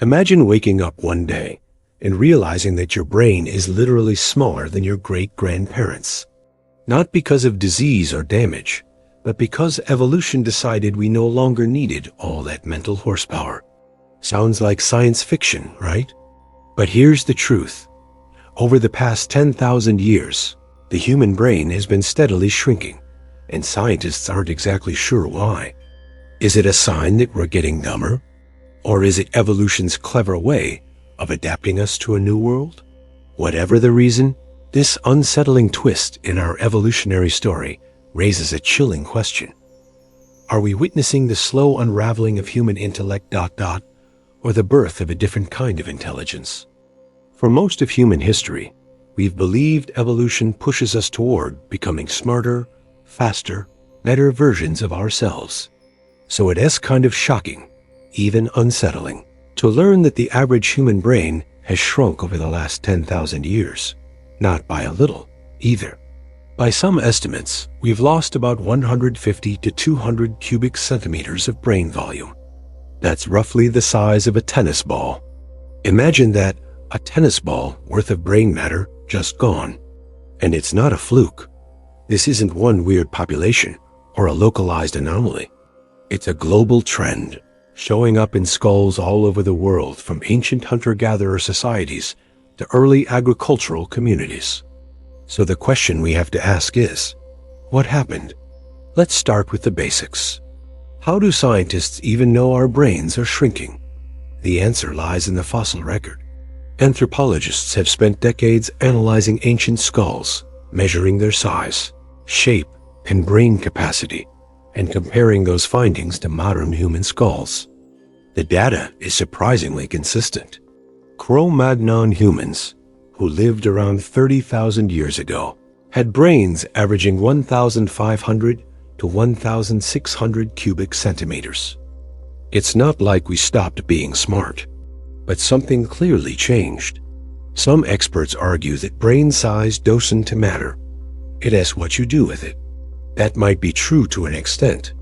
Imagine waking up one day and realizing that your brain is literally smaller than your great-grandparents. Not because of disease or damage, but because evolution decided we no longer needed all that mental horsepower. Sounds like science fiction, right? But here's the truth. Over the past 10,000 years, the human brain has been steadily shrinking, and scientists aren't exactly sure why. Is it a sign that we're getting dumber? Or is it evolution's clever way of adapting us to a new world? Whatever the reason, this unsettling twist in our evolutionary story raises a chilling question. Are we witnessing the slow unraveling of human intellect ... or the birth of a different kind of intelligence? For most of human history, we've believed evolution pushes us toward becoming smarter, faster, better versions of ourselves. So it is kind of shocking, even unsettling, to learn that the average human brain has shrunk over the last 10,000 years. Not by a little, either. By some estimates, we've lost about 150 to 200 cubic centimeters of brain volume. That's roughly the size of a tennis ball. Imagine that, a tennis ball worth of brain matter just gone. And it's not a fluke. This isn't one weird population or a localized anomaly. It's a global trend, showing up in skulls all over the world, from ancient hunter-gatherer societies to early agricultural communities. So the question we have to ask is, what happened? Let's start with the basics. How do scientists even know our brains are shrinking? The answer lies in the fossil record. Anthropologists have spent decades analyzing ancient skulls, measuring their size, shape, and brain capacity, and comparing those findings to modern human skulls. The data is surprisingly consistent. Cro-Magnon humans, who lived around 30,000 years ago, had brains averaging 1,500 to 1,600 cubic centimeters. It's not like we stopped being smart, but something clearly changed. Some experts argue that brain size doesn't matter. It is what you do with it. That might be true to an extent,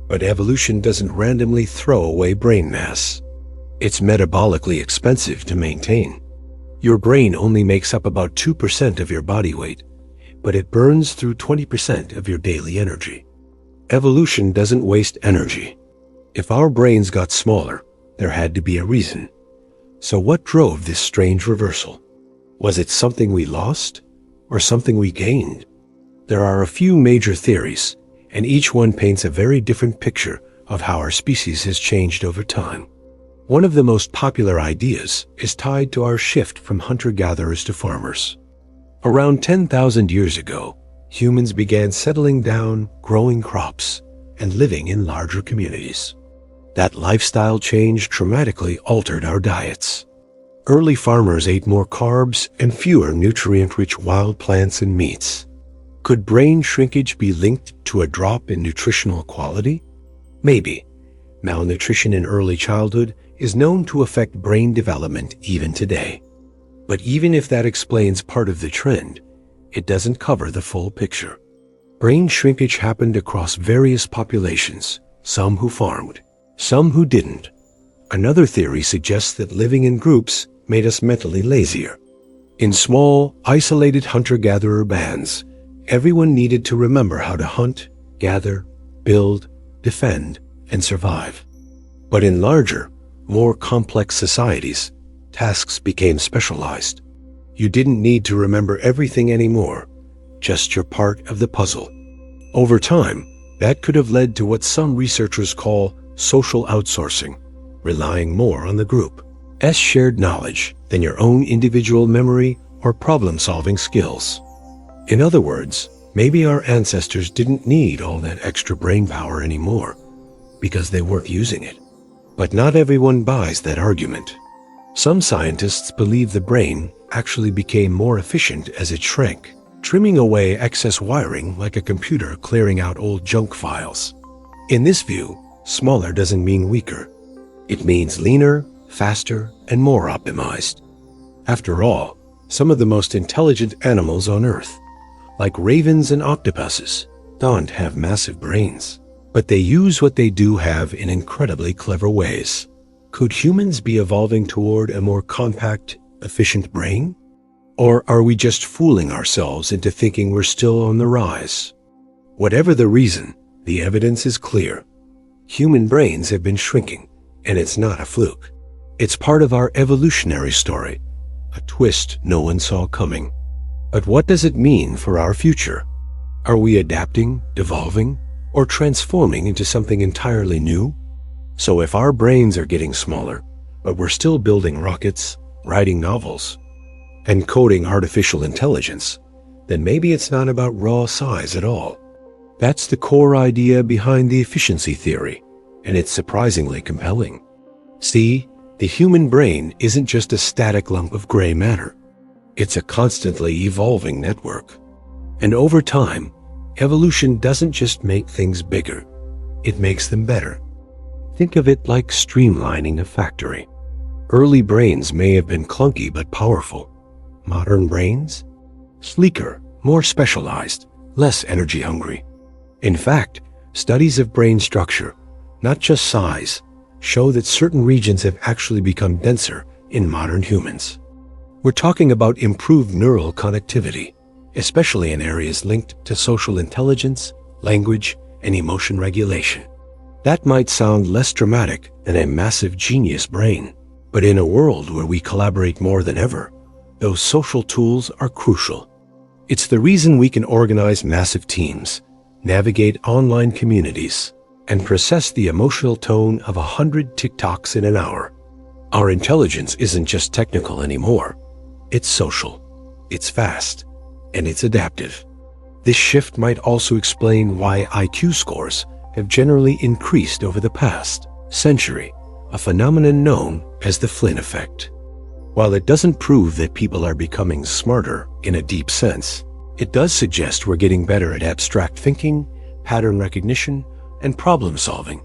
but evolution doesn't randomly throw away brain mass. It's metabolically expensive to maintain. Your brain only makes up about 2% of your body weight, but it burns through 20% of your daily energy. Evolution doesn't waste energy. If our brains got smaller, there had to be a reason. So what drove this strange reversal? Was it something we lost, or something we gained? There are a few major theories, and each one paints a very different picture of how our species has changed over time. One of the most popular ideas is tied to our shift from hunter-gatherers to farmers. Around 10,000 years ago, humans began settling down, growing crops, and living in larger communities. That lifestyle change dramatically altered our diets. Early farmers ate more carbs and fewer nutrient-rich wild plants and meats. Could brain shrinkage be linked to a drop in nutritional quality? Maybe. Malnutrition in early childhood is known to affect brain development even today. But even if that explains part of the trend, it doesn't cover the full picture. Brain shrinkage happened across various populations, some who farmed, some who didn't. Another theory suggests that living in groups made us mentally lazier. In small, isolated hunter-gatherer bands, everyone needed to remember how to hunt, gather, build, defend, and survive. But in larger, more complex societies, tasks became specialized. You didn't need to remember everything anymore, just your part of the puzzle. Over time, that could have led to what some researchers call social outsourcing, relying more on the group's shared knowledge than your own individual memory or problem-solving skills. In other words, maybe our ancestors didn't need all that extra brain power anymore because they weren't using it. But not everyone buys that argument. Some scientists believe the brain actually became more efficient as it shrank, trimming away excess wiring like a computer clearing out old junk files. In this view, smaller doesn't mean weaker. It means leaner, faster, and more optimized. After all, some of the most intelligent animals on Earth, like ravens and octopuses, don't have massive brains, but they use what they do have in incredibly clever ways. Could humans be evolving toward a more compact, efficient brain? Or are we just fooling ourselves into thinking we're still on the rise? Whatever the reason, the evidence is clear. Human brains have been shrinking, and it's not a fluke. It's part of our evolutionary story, a twist no one saw coming. But what does it mean for our future? Are we adapting, devolving, or transforming into something entirely new? So if our brains are getting smaller, but we're still building rockets, writing novels, and coding artificial intelligence, then maybe it's not about raw size at all. That's the core idea behind the efficiency theory, and it's surprisingly compelling. See, the human brain isn't just a static lump of gray matter. It's a constantly evolving network. And over time, evolution doesn't just make things bigger, it makes them better. Think of it like streamlining a factory. Early brains may have been clunky but powerful. Modern brains? Sleeker, more specialized, less energy hungry. In fact, studies of brain structure, not just size, show that certain regions have actually become denser in modern humans. We're talking about improved neural connectivity, especially in areas linked to social intelligence, language, and emotion regulation. That might sound less dramatic than a massive genius brain, but in a world where we collaborate more than ever, those social tools are crucial. It's the reason we can organize massive teams, navigate online communities, and process the emotional tone of 100 TikToks in an hour. Our intelligence isn't just technical anymore. It's social, it's fast, and it's adaptive. This shift might also explain why IQ scores have generally increased over the past century, a phenomenon known as the Flynn effect. While it doesn't prove that people are becoming smarter in a deep sense, it does suggest we're getting better at abstract thinking, pattern recognition, and problem solving,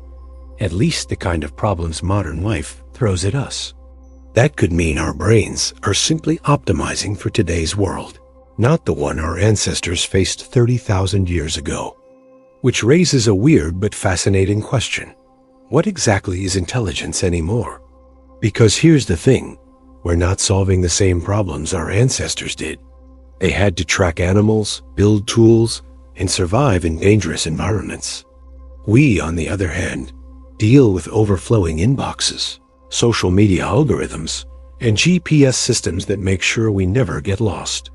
at least the kind of problems modern life throws at us. That could mean our brains are simply optimizing for today's world, not the one our ancestors faced 30,000 years ago. Which raises a weird but fascinating question. What exactly is intelligence anymore? Because here's the thing, we're not solving the same problems our ancestors did. They had to track animals, build tools, and survive in dangerous environments. We, on the other hand, deal with overflowing inboxes, social media algorithms, and GPS systems that make sure we never get lost.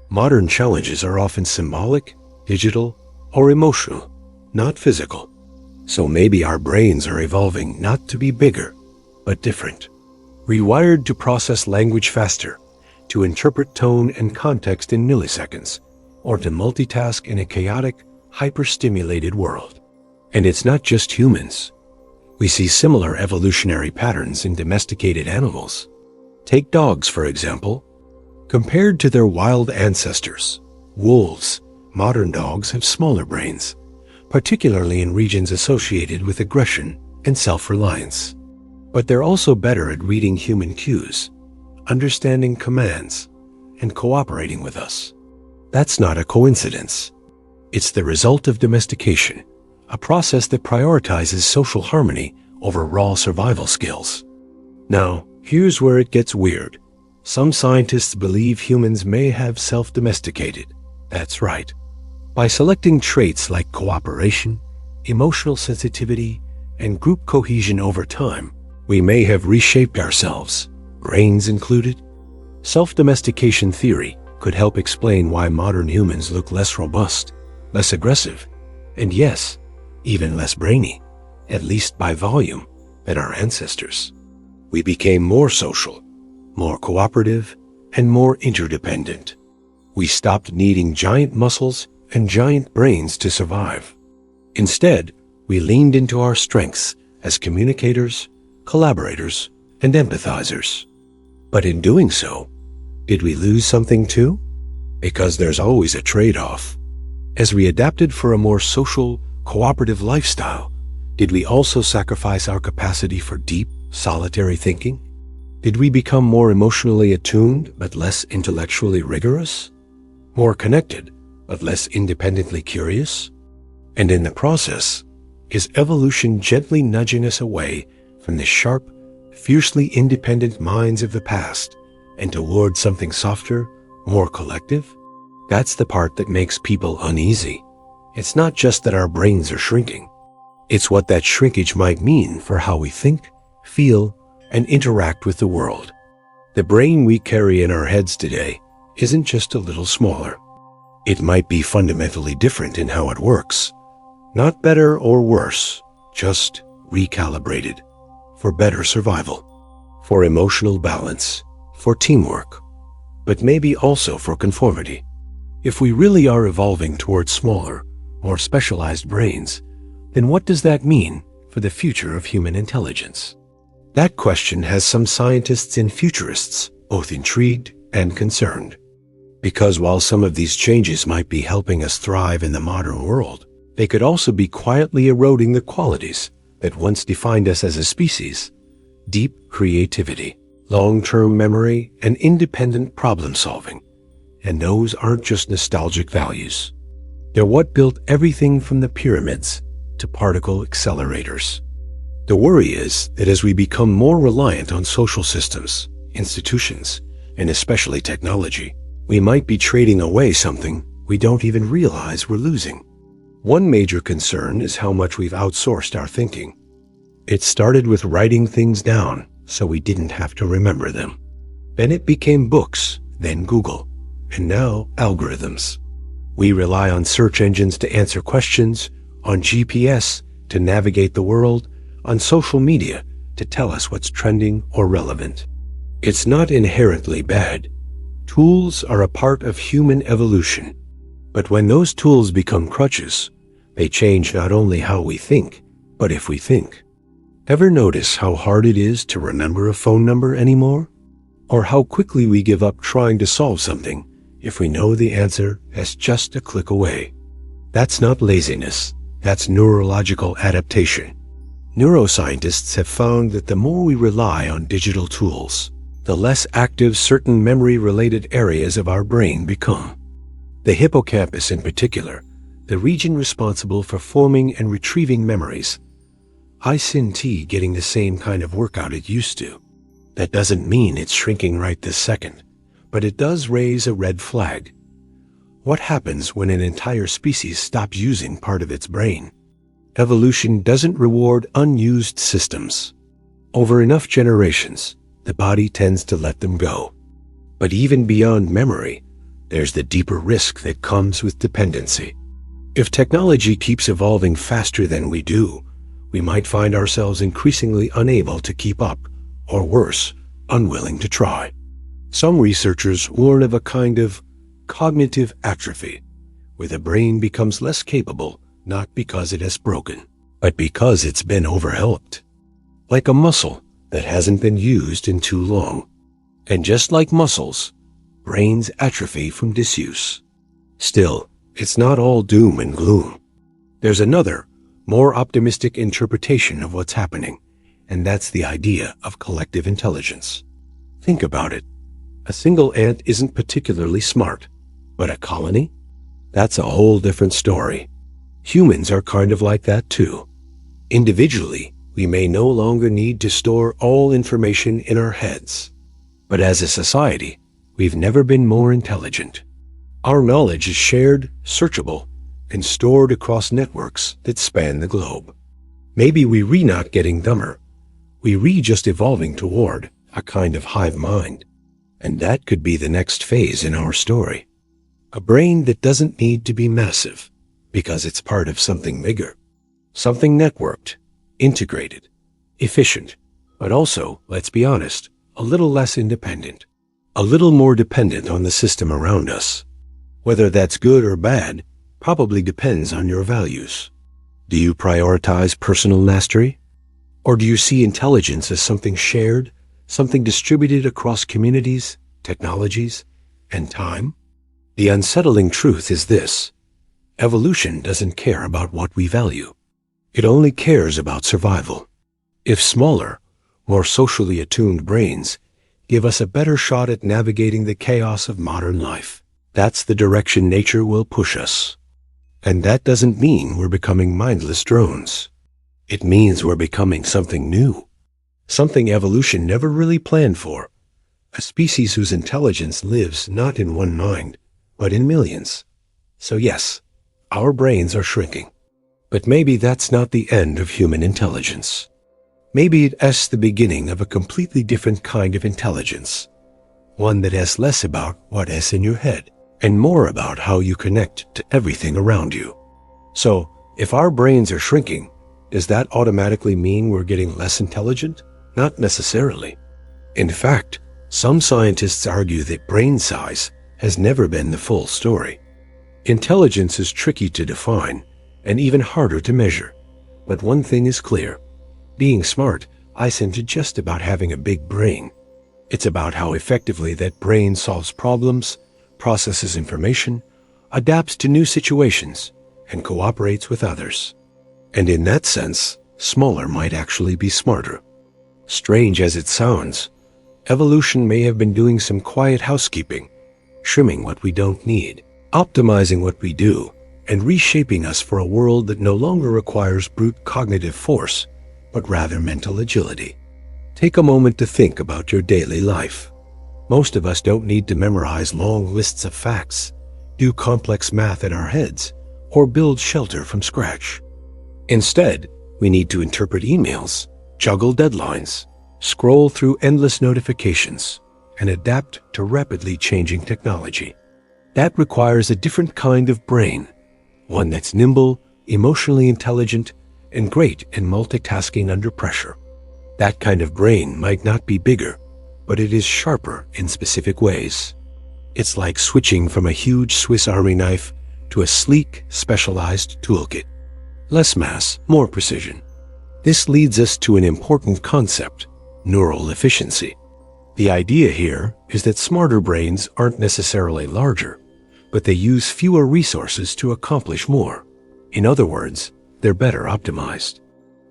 Modern challenges are often symbolic, digital, or emotional, not physical. So maybe our brains are evolving not to be bigger, but different. Rewired to process language faster, to interpret tone and context in milliseconds, or to multitask in a chaotic, hyper-stimulated world. And it's not just humans. We see similar evolutionary patterns in domesticated animals. Take dogs, for example. Compared to their wild ancestors, wolves, modern dogs have smaller brains, particularly in regions associated with aggression and self-reliance. But they're also better at reading human cues, understanding commands, and cooperating with us. That's not a coincidence. It's the result of domestication, a process that prioritizes social harmony over raw survival skills. Now, here's where it gets weird. Some scientists believe humans may have self-domesticated. That's right. By selecting traits like cooperation, emotional sensitivity, and group cohesion over time, we may have reshaped ourselves, brains included. Self-domestication theory could help explain why modern humans look less robust, less aggressive, and yes, even less brainy, at least by volume, than our ancestors. We became more social, more cooperative, and more interdependent. We stopped needing giant muscles and giant brains to survive. Instead, we leaned into our strengths as communicators, collaborators, and empathizers. But in doing so, did we lose something too? Because there's always a trade-off. As we adapted for a more social, cooperative lifestyle, did we also sacrifice our capacity for deep, solitary thinking? Did we become more emotionally attuned but less intellectually rigorous? More connected but less independently curious? And in the process, is evolution gently nudging us away from the sharp, fiercely independent minds of the past and toward something softer, more collective? That's the part that makes people uneasy. It's not just that our brains are shrinking. It's what that shrinkage might mean for how we think, feel, and interact with the world. The brain we carry in our heads today isn't just a little smaller. It might be fundamentally different in how it works. Not better or worse, just recalibrated. For better survival, for emotional balance, for teamwork, but maybe also for conformity. If we really are evolving towards smaller, more specialized brains, then what does that mean for the future of human intelligence? That question has some scientists and futurists both intrigued and concerned. Because while some of these changes might be helping us thrive in the modern world, they could also be quietly eroding the qualities that once defined us as a species: deep creativity, long-term memory, and independent problem-solving. And those aren't just nostalgic values. They're what built everything from the pyramids to particle accelerators. The worry is that as we become more reliant on social systems, institutions, and especially technology, we might be trading away something we don't even realize we're losing. One major concern is how much we've outsourced our thinking. It started with writing things down so we didn't have to remember them. Then it became books, then Google, and now algorithms. We rely on search engines to answer questions, on GPS to navigate the world, on social media to tell us what's trending or relevant. It's not inherently bad. Tools are a part of human evolution. But when those tools become crutches, they change not only how we think, but if we think. Ever notice how hard it is to remember a phone number anymore? Or how quickly we give up trying to solve something if we know the answer is just a click away? That's not laziness. That's neurological adaptation. Neuroscientists have found that the more we rely on digital tools, the less active certain memory-related areas of our brain become. The hippocampus in particular, the region responsible for forming and retrieving memories, isn't getting the same kind of workout it used to. That doesn't mean it's shrinking right this second, but it does raise a red flag. What happens when an entire species stops using part of its brain? Evolution doesn't reward unused systems. Over enough generations, the body tends to let them go. But even beyond memory, there's the deeper risk that comes with dependency. If technology keeps evolving faster than we do, we might find ourselves increasingly unable to keep up, or worse, unwilling to try. Some researchers warn of a kind of cognitive atrophy, where the brain becomes less capable not because it has broken, but because it's been overhelped. Like a muscle that hasn't been used in too long. And just like muscles, brains atrophy from disuse. Still, it's not all doom and gloom. There's another, more optimistic interpretation of what's happening, and that's the idea of collective intelligence. Think about it. A single ant isn't particularly smart, but a colony? That's a whole different story. Humans are kind of like that too. Individually, we may no longer need to store all information in our heads. But as a society, we've never been more intelligent. Our knowledge is shared, searchable, and stored across networks that span the globe. Maybe we not getting dumber. We just evolving toward a kind of hive mind. And that could be the next phase in our story. A brain that doesn't need to be massive, because it's part of something bigger. Something networked, integrated, efficient, but also, let's be honest, a little less independent. A little more dependent on the system around us. Whether that's good or bad probably depends on your values. Do you prioritize personal mastery? Or do you see intelligence as something shared, something distributed across communities, technologies, and time? The unsettling truth is this: evolution doesn't care about what we value. It only cares about survival. If smaller, more socially attuned brains give us a better shot at navigating the chaos of modern life, that's the direction nature will push us. And that doesn't mean we're becoming mindless drones. It means we're becoming something new. something evolution never really planned for, a species whose intelligence lives not in one mind, but in millions. So yes, our brains are shrinking. But maybe that's not the end of human intelligence. Maybe it's the beginning of a completely different kind of intelligence, one that has less about what is in your head and more about how you connect to everything around you. So, if our brains are shrinking, does that automatically mean we're getting less intelligent? Not necessarily. In fact, some scientists argue that brain size has never been the full story. Intelligence is tricky to define and even harder to measure. But one thing is clear. Being smart isn't just about having a big brain. It's about how effectively that brain solves problems, processes information, adapts to new situations, and cooperates with others. And in that sense, smaller might actually be smarter. Strange as it sounds, evolution may have been doing some quiet housekeeping, trimming what we don't need, optimizing what we do, and reshaping us for a world that no longer requires brute cognitive force, but rather mental agility. Take a moment to think about your daily life. Most of us don't need to memorize long lists of facts, do complex math in our heads, or build shelter from scratch. Instead, we need to interpret emails, juggle deadlines, scroll through endless notifications, and adapt to rapidly changing technology. That requires a different kind of brain, one that's nimble, emotionally intelligent, and great in multitasking under pressure. That kind of brain might not be bigger, but it is sharper in specific ways. It's like switching from a huge Swiss Army knife to a sleek, specialized toolkit. Less mass, more precision. This leads us to an important concept: neural efficiency. The idea here is that smarter brains aren't necessarily larger, but they use fewer resources to accomplish more. In other words, they're better optimized.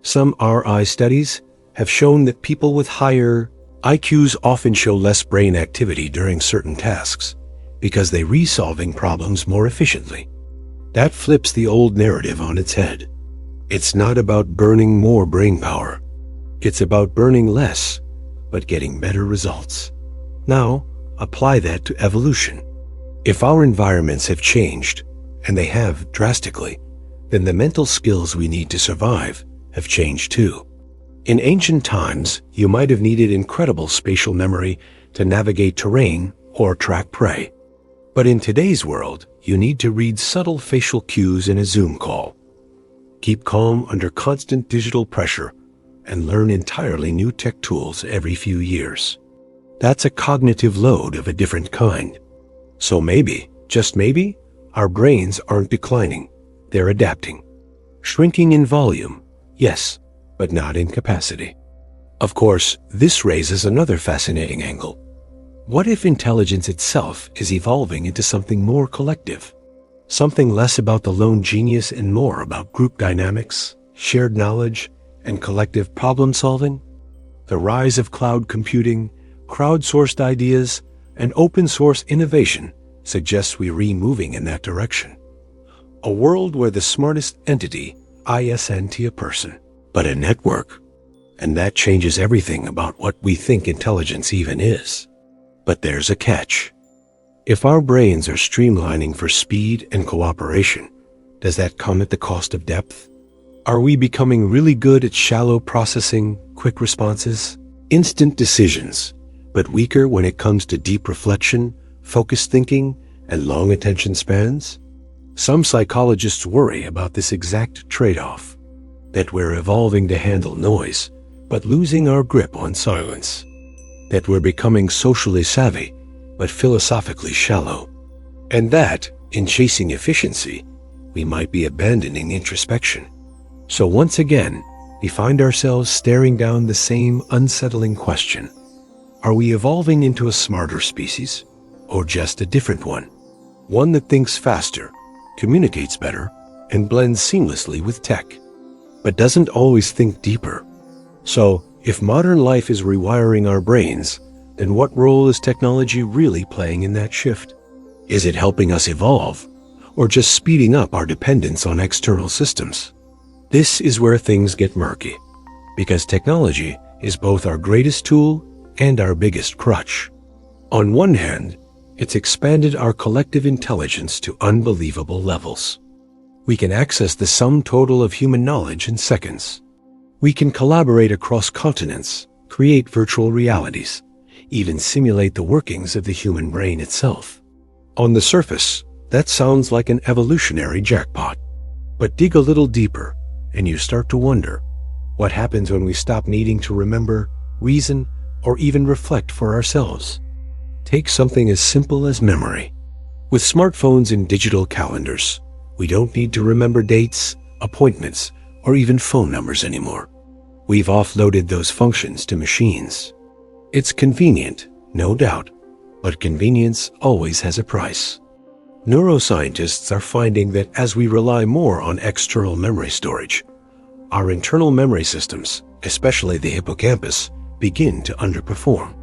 Some RI studies have shown that people with higher IQs often show less brain activity during certain tasks because they resolving problems more efficiently. That flips the old narrative on its head. It's not about burning more brain power. It's about burning less, but getting better results. Now, apply that to evolution. If our environments have changed, and they have drastically, then the mental skills we need to survive have changed too. In ancient times, you might have needed incredible spatial memory to navigate terrain or track prey. But in today's world, you need to read subtle facial cues in a Zoom call, keep calm under constant digital pressure, and learn entirely new tech tools every few years. That's a cognitive load of a different kind. So maybe, just maybe, our brains aren't declining. They're adapting. Shrinking in volume, yes, but not in capacity. Of course, this raises another fascinating angle. What if intelligence itself is evolving into something more collective? Something less about the lone genius and more about group dynamics, shared knowledge, and collective problem solving? The rise of cloud computing, crowdsourced ideas, and open source innovation suggests we're moving in that direction. A world where the smartest entity isn't a person, but a network. And that changes everything about what we think intelligence even is. But there's a catch. If our brains are streamlining for speed and cooperation, does that come at the cost of depth? Are we becoming really good at shallow processing, quick responses, instant decisions, but weaker when it comes to deep reflection, focused thinking, and long attention spans? Some psychologists worry about this exact trade-off, that we're evolving to handle noise, but losing our grip on silence, that we're becoming socially savvy, but philosophically shallow, and that, in chasing efficiency, we might be abandoning introspection. So once again, we find ourselves staring down the same unsettling question. Are we evolving into a smarter species, or just a different one? One that thinks faster, communicates better, and blends seamlessly with tech, but doesn't always think deeper. So, if modern life is rewiring our brains, then what role is technology really playing in that shift? Is it helping us evolve, or just speeding up our dependence on external systems? This is where things get murky, because technology is both our greatest tool and our biggest crutch. On one hand, it's expanded our collective intelligence to unbelievable levels. We can access the sum total of human knowledge in seconds. We can collaborate across continents, create virtual realities, even simulate the workings of the human brain itself. On the surface, that sounds like an evolutionary jackpot. But dig a little deeper, and you start to wonder, what happens when we stop needing to remember, reason, or even reflect for ourselves? Take something as simple as memory. With smartphones and digital calendars, we don't need to remember dates, appointments, or even phone numbers anymore. We've offloaded those functions to machines. It's convenient, no doubt, but convenience always has a price. Neuroscientists are finding that as we rely more on external memory storage, our internal memory systems, especially the hippocampus, begin to underperform.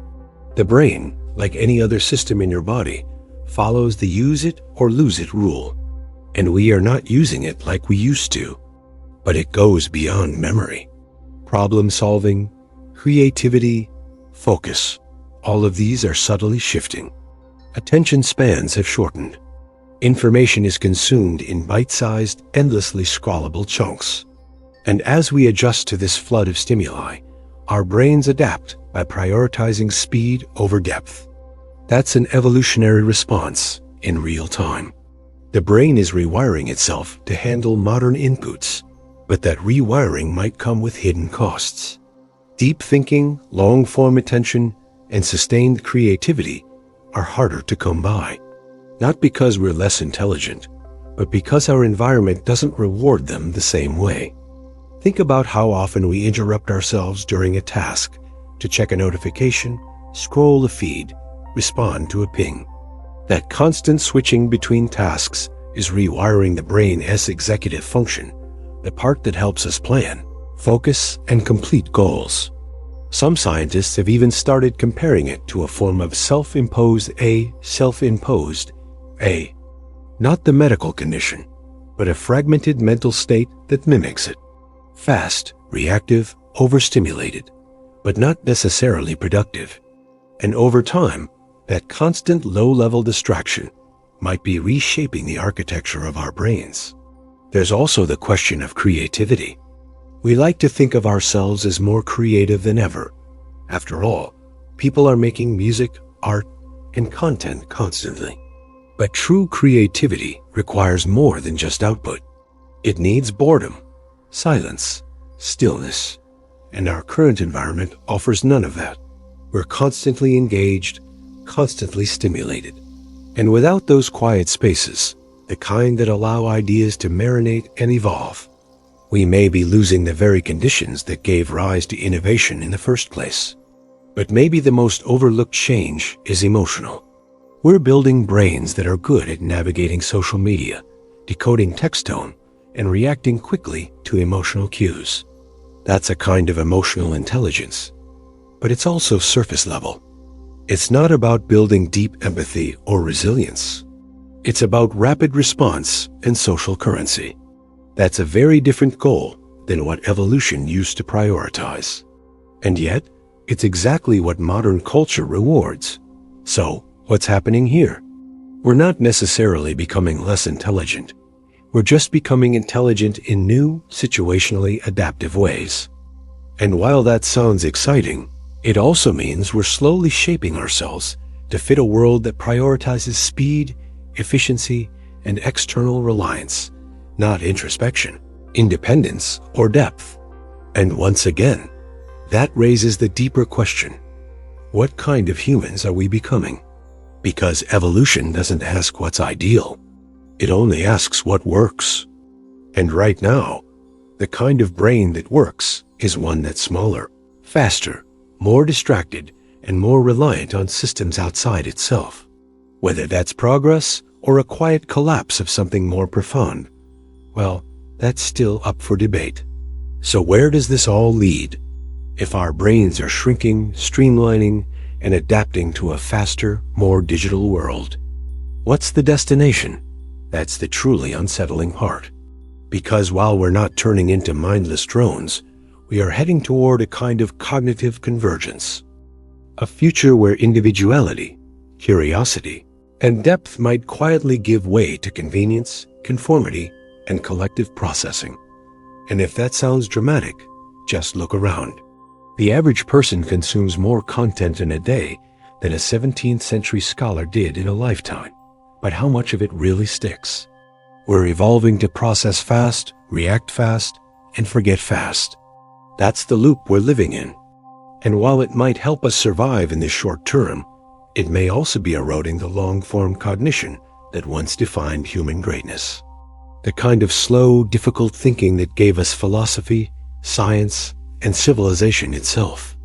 The brain, like any other system in your body, follows the use it or lose it rule. And we are not using it like we used to. But it goes beyond memory. Problem solving, creativity, focus, all of these are subtly shifting. Attention spans have shortened. Information is consumed in bite-sized, endlessly scrollable chunks. And as we adjust to this flood of stimuli, our brains adapt by prioritizing speed over depth. That's an evolutionary response in real time. The brain is rewiring itself to handle modern inputs, but that rewiring might come with hidden costs. Deep thinking, long-form attention, and sustained creativity are harder to come by. Not because we're less intelligent, but because our environment doesn't reward them the same way. Think about how often we interrupt ourselves during a task to check a notification, scroll a feed, respond to a ping. That constant switching between tasks is rewiring the brain's executive function, the part that helps us plan, focus, and complete goals. Some scientists have even started comparing it to a form of self-imposed A. Not the medical condition, but a fragmented mental state that mimics it. Fast, reactive, overstimulated, but not necessarily productive. And over time, that constant low-level distraction might be reshaping the architecture of our brains. There's also the question of creativity. We like to think of ourselves as more creative than ever. After all, people are making music, art, and content constantly. But true creativity requires more than just output. It needs boredom, silence, stillness, and our current environment offers none of that. We're constantly engaged, constantly stimulated. And without those quiet spaces, the kind that allow ideas to marinate and evolve, we may be losing the very conditions that gave rise to innovation in the first place. But maybe the most overlooked change is emotional. We're building brains that are good at navigating social media, decoding text tone, and reacting quickly to emotional cues. That's a kind of emotional intelligence. But it's also surface level. It's not about building deep empathy or resilience. It's about rapid response and social currency. That's a very different goal than what evolution used to prioritize. And yet, it's exactly what modern culture rewards. So, what's happening here? We're not necessarily becoming less intelligent. We're just becoming intelligent in new, situationally adaptive ways. And while that sounds exciting, it also means we're slowly shaping ourselves to fit a world that prioritizes speed, efficiency, and external reliance, not introspection, independence, or depth. And once again, that raises the deeper question: what kind of humans are we becoming? Because evolution doesn't ask what's ideal. It only asks what works. And right now, the kind of brain that works is one that's smaller, faster, more distracted, and more reliant on systems outside itself. Whether that's progress or a quiet collapse of something more profound, well, that's still up for debate. So where does this all lead? If our brains are shrinking, streamlining, and adapting to a faster, more digital world, what's the destination? That's the truly unsettling part. Because while we're not turning into mindless drones, we are heading toward a kind of cognitive convergence. A future where individuality, curiosity, and depth might quietly give way to convenience, conformity, and collective processing. And if that sounds dramatic, just look around. The average person consumes more content in a day than a 17th century scholar did in a lifetime. But how much of it really sticks? We're evolving to process fast, react fast, and forget fast. That's the loop we're living in. And while it might help us survive in the short term, it may also be eroding the long-form cognition that once defined human greatness. The kind of slow, difficult thinking that gave us philosophy, science, and civilization itself.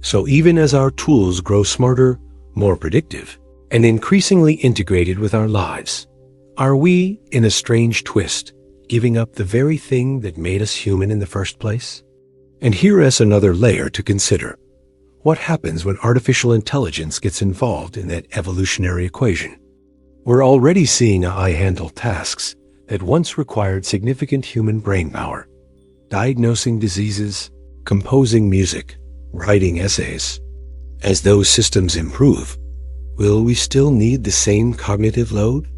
So even as our tools grow smarter, more predictive, and increasingly integrated with our lives, are we, in a strange twist, giving up the very thing that made us human in the first place? And here is another layer to consider. What happens when artificial intelligence gets involved in that evolutionary equation? We're already seeing AI handle tasks that once required significant human brain power. Diagnosing diseases, composing music, writing essays. As those systems improve, will we still need the same cognitive load?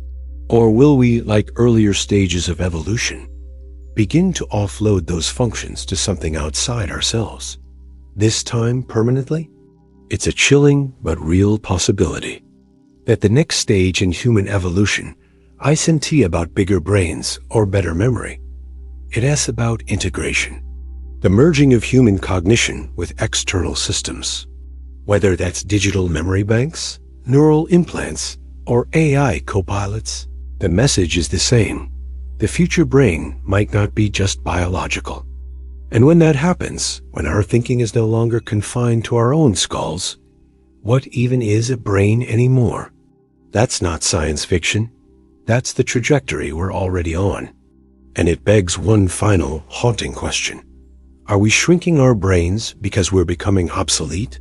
Or will we, like earlier stages of evolution, begin to offload those functions to something outside ourselves? This time permanently? It's a chilling but real possibility. That the next stage in human evolution isn't about bigger brains or better memory. It is about integration. The merging of human cognition with external systems. Whether that's digital memory banks, neural implants, or AI co-pilots, the message is the same. The future brain might not be just biological. And when that happens, when our thinking is no longer confined to our own skulls, what even is a brain anymore? That's not science fiction. That's the trajectory we're already on. And it begs one final, haunting question. Are we shrinking our brains because we're becoming obsolete?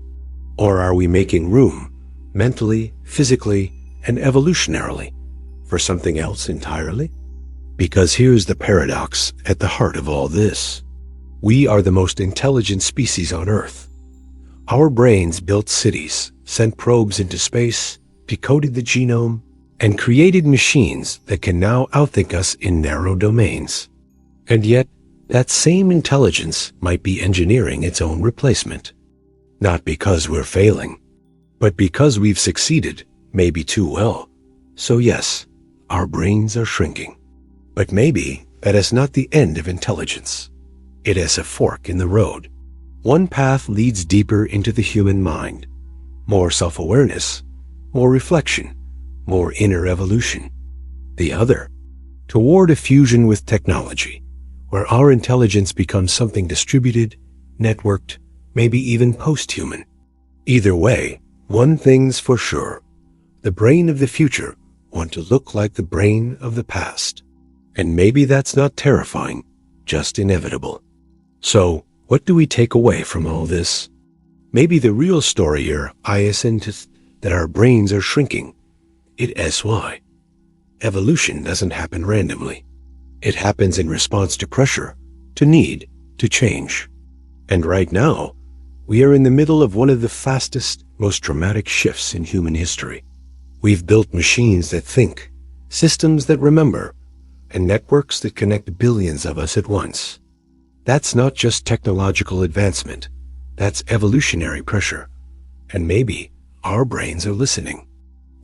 Or are we making room, mentally, physically, and evolutionarily, for something else entirely? Because here's the paradox at the heart of all this. We are the most intelligent species on Earth. Our brains built cities, sent probes into space, decoded the genome, and created machines that can now outthink us in narrow domains. And yet, that same intelligence might be engineering its own replacement. Not because we're failing, but because we've succeeded, maybe too well. So yes, our brains are shrinking. But maybe that is not the end of intelligence. It is a fork in the road. One path leads deeper into the human mind. More self-awareness, more reflection, more inner evolution. The other, toward a fusion with technology, where our intelligence becomes something distributed, networked, maybe even post-human. Either way, one thing's for sure. The brain of the future want to look like the brain of the past. And maybe that's not terrifying, just inevitable. So, what do we take away from all this? Maybe the real story here isn't that our brains are shrinking. It is why. Evolution doesn't happen randomly. It happens in response to pressure, to need, to change. And right now, we are in the middle of one of the fastest, most dramatic shifts in human history. We've built machines that think, systems that remember, and networks that connect billions of us at once. That's not just technological advancement. That's evolutionary pressure. And maybe our brains are listening.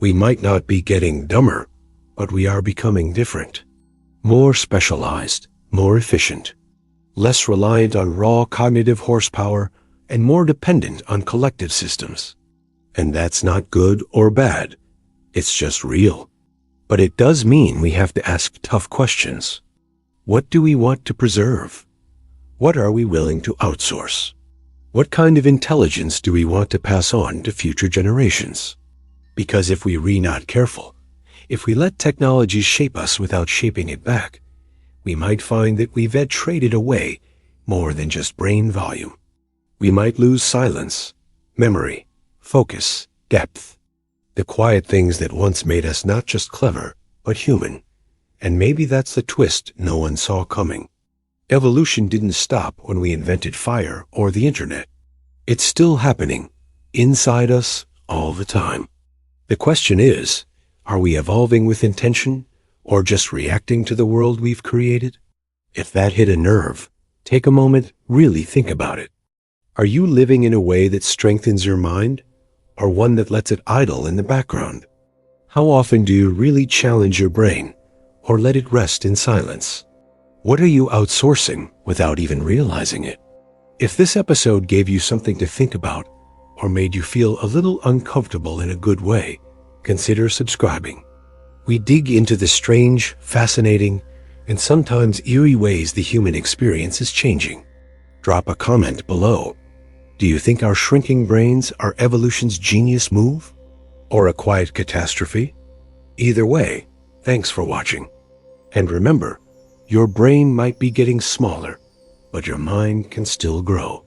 We might not be getting dumber, but we are becoming different. More specialized, more efficient, less reliant on raw cognitive horsepower, and more dependent on collective systems. And that's not good or bad. It's just real. But it does mean we have to ask tough questions. What do we want to preserve? What are we willing to outsource? What kind of intelligence do we want to pass on to future generations? Because if we're not careful, if we let technology shape us without shaping it back, we might find that we've traded away more than just brain volume. We might lose silence, memory, focus, depth. The quiet things that once made us not just clever, but human. And maybe that's the twist no one saw coming. Evolution didn't stop when we invented fire or the internet. It's still happening, inside us, all the time. The question is, are we evolving with intention, or just reacting to the world we've created? If that hit a nerve, take a moment, really think about it. Are you living in a way that strengthens your mind, or one that lets it idle in the background? How often do you really challenge your brain, or let it rest in silence? What are you outsourcing without even realizing it? If this episode gave you something to think about, or made you feel a little uncomfortable in a good way, consider subscribing. We dig into the strange, fascinating, and sometimes eerie ways the human experience is changing. Drop a comment below. Do you think our shrinking brains are evolution's genius move? Or a quiet catastrophe? Either way, thanks for watching. And remember, your brain might be getting smaller, but your mind can still grow.